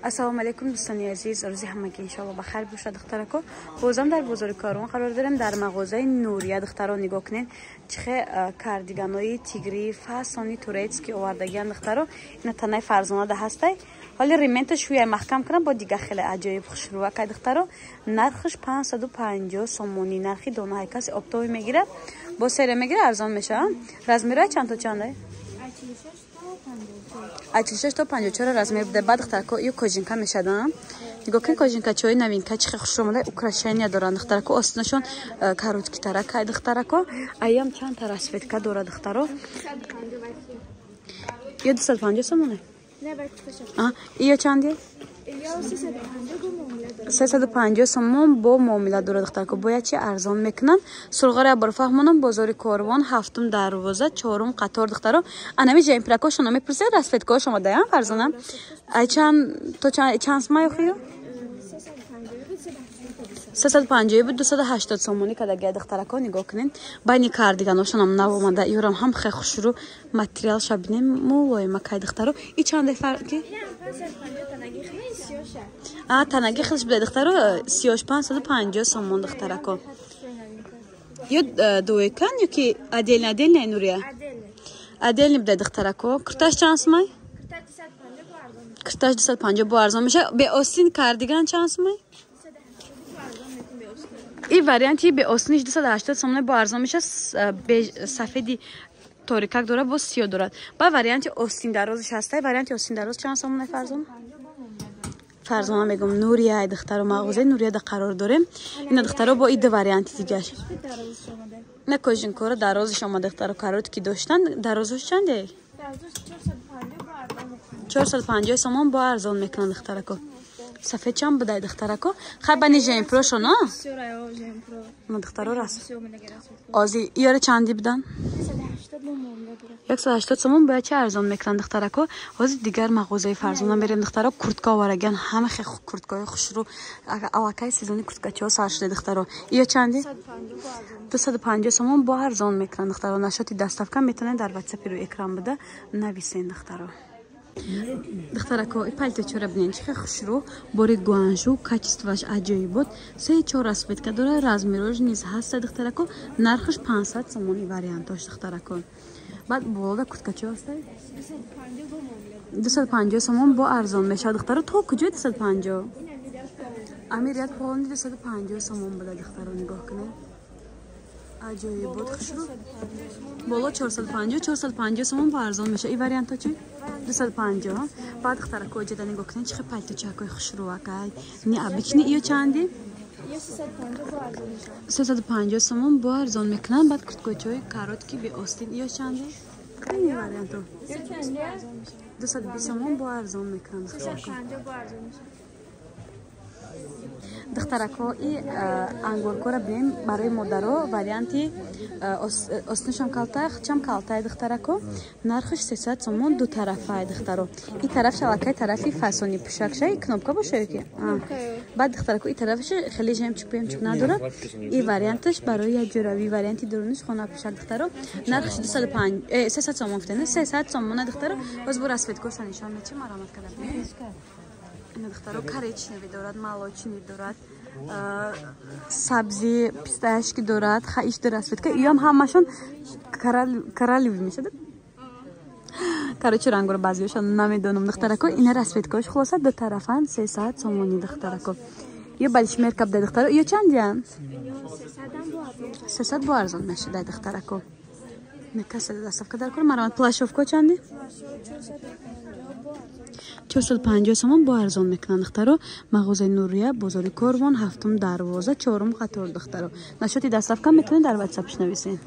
السلام علیکم دوستان عزیز، روزی همگی انشالله بخیر باشه. دخترکو بازم در بازار کارون قرار داریم. در مغازه نوریه دختران نگاه کنین چه کاردیگانای تیگری فاسونی تورецькі آوردگیان دخترو. اینا تنای فرزانه هسته. حالا ریمنتش شویه محکم کنم با دیگه خیلی عجایب خوشرو که دخترو. نرخش 550 سومونی. نرخی دونه های کسی اپتوی میگیره با سری میگیره ارزان میشه. رزمیرای چند تا چنده؟ 86 تا 54 رزمیر بوده. بعد دخترکو یه کوژینکا میشدن. نگاه کن کوژینکا چای نوینکا چه خوش اومده. اوکراشنیا دارن دخترکو. آستینشون کاروتکی ترک دخترکو. ایام چند تا رسویتکا داره دخترو. یه 250 سومونه. یا چندی؟ 350 سومون با معامله داره دخترکو. باید چی ارزان میکنن. سرغاره بر فهمونم بازار کاروان هفتم دروازه چهارم قطار دخترو. انا میجیم پرکاشون میپرسه رسویتکا شما دایم فرزانم. ای چند تو چند مای خویو؟ 350 بود 280 سومونی که دیگه دخترکو نگاه کنین. بین کاردیگاناشون هم نو اومده. یورم هم خیلی خوش رو متریال شبینیم مو وای مکای دخترو. ای چند فرقی؟ تنگی خیلیش بده دخترو 3550 سومون دخترکو. یا دوی کن یا که عدل نوریه؟ عدل بده دخترکو. کرتاش چند مای؟ کرتاش 250 با ارزان میشه. به آستین کاردیگان چند مای؟ این وریانتی به آستینش 280 سومون با ارزان میشه. به سفیدی توریکک داره با سیاه دارد. با وریانتی آستین درازش هسته. وریانتی آستین دراز چند سومونه فرزان؟ فرزانه میگم نوریه دخترو مغازه نوریه در قرار داریم. این دخترو با این دو وریانت دیگه. نه کوژینکا درازش اومده دخترو کاروت کی داشتن. درازش چنده؟ 450 سومون با ارزان میکنن دخترکو. سفید چند بده دخترکو. خب بنی جیم پرو شونا. ما دخترو راست. آزی یاره چندی بدن؟ 180 سومون باید چه ارزان میکنن دخترکو. آزی دیگر مغازه فرزانه میریم دخترو. کورتکا ورگن همه خیلی کورتکای خوش رو. اواکای سیزونی کورتکا سر شده دخترو. یا چندی؟ 250 سومون با ارزان میکنن دخترو. نشاتی دستافکن میتونن در واتساپ رو اکرام بده نویسین دخترو. دخترکو این پالتو چرا ببینین چه خوش رو. باری گوانجو کاچیستواش عجیب بود. 3-4 رسویتکا داره. رزمیروش نیز هست دخترکو. نرخش 500 سومونی واریانتاش دخترکو. بعد بالا کورتکا چه هسته؟ 250 سومون با ارزان میشه دخترو. تو کجای 250؟ امیریت پولندی 250 سومون بده دخترو نگاه کنه. عجیب بود خوش رو. بالا 450 سومون با ارزان میشه. این واریانتا چی؟ 250. بعد دخترکو جدا نگاه کنین چه پالتو چاکای خوش رو واقعا. نی ابیچنی ایو چندی؟ 350 سومون با ارزان میکنن. بعد کورتکوچوی کاروت کی به آستین ایو چندی؟ این واریانتو 220 سومون با ارزان میکنن دخترکو. دخترکو این انگورکو را بیم برای مادرها واریانتی آستینشان کالتای چم کالتای دخترکو. نرخش 300 سومون دو طرفه دخترو. این طرف شلکای طرفی فاسونی پوشک شای کنوبکا باشه که. بعد دخترکو این طرفش خیلی جم چوب نداره. این واریانتش برای جوراوی واریانتی درونش خونه پوشک دخترو. نرخش 205 300 سومون فتنه 300 سومون دخترو. باز بر اسفیتکوش نشان میچی مرامت کرده. این دخترو کاریچنی دارد، مالوچنی دارد، سبزی پیستاشکی دارد، خایش دارد که ایام همشون کرالیوی میشه. کاریچ رنگ رو بعضیشون نمیدونم دخترکو. این رسویتکاش خلاصه دو طرفن 300 سومونی دخترکو. یه بالش مرکب ده دخترو. یه چندیان؟ 300 با ارزان میشه ده دخترکو. نکاسه دستاف کدر کنم مرامت پلاشوفکو چندی؟ 450 سومون با ارزان میکنن دخترو. مغازه نوریه بازار کاروان هفتم دروازه چهارم قطار دخترو. نشاتی دستاف کن میتونین در واتساپش نویسین.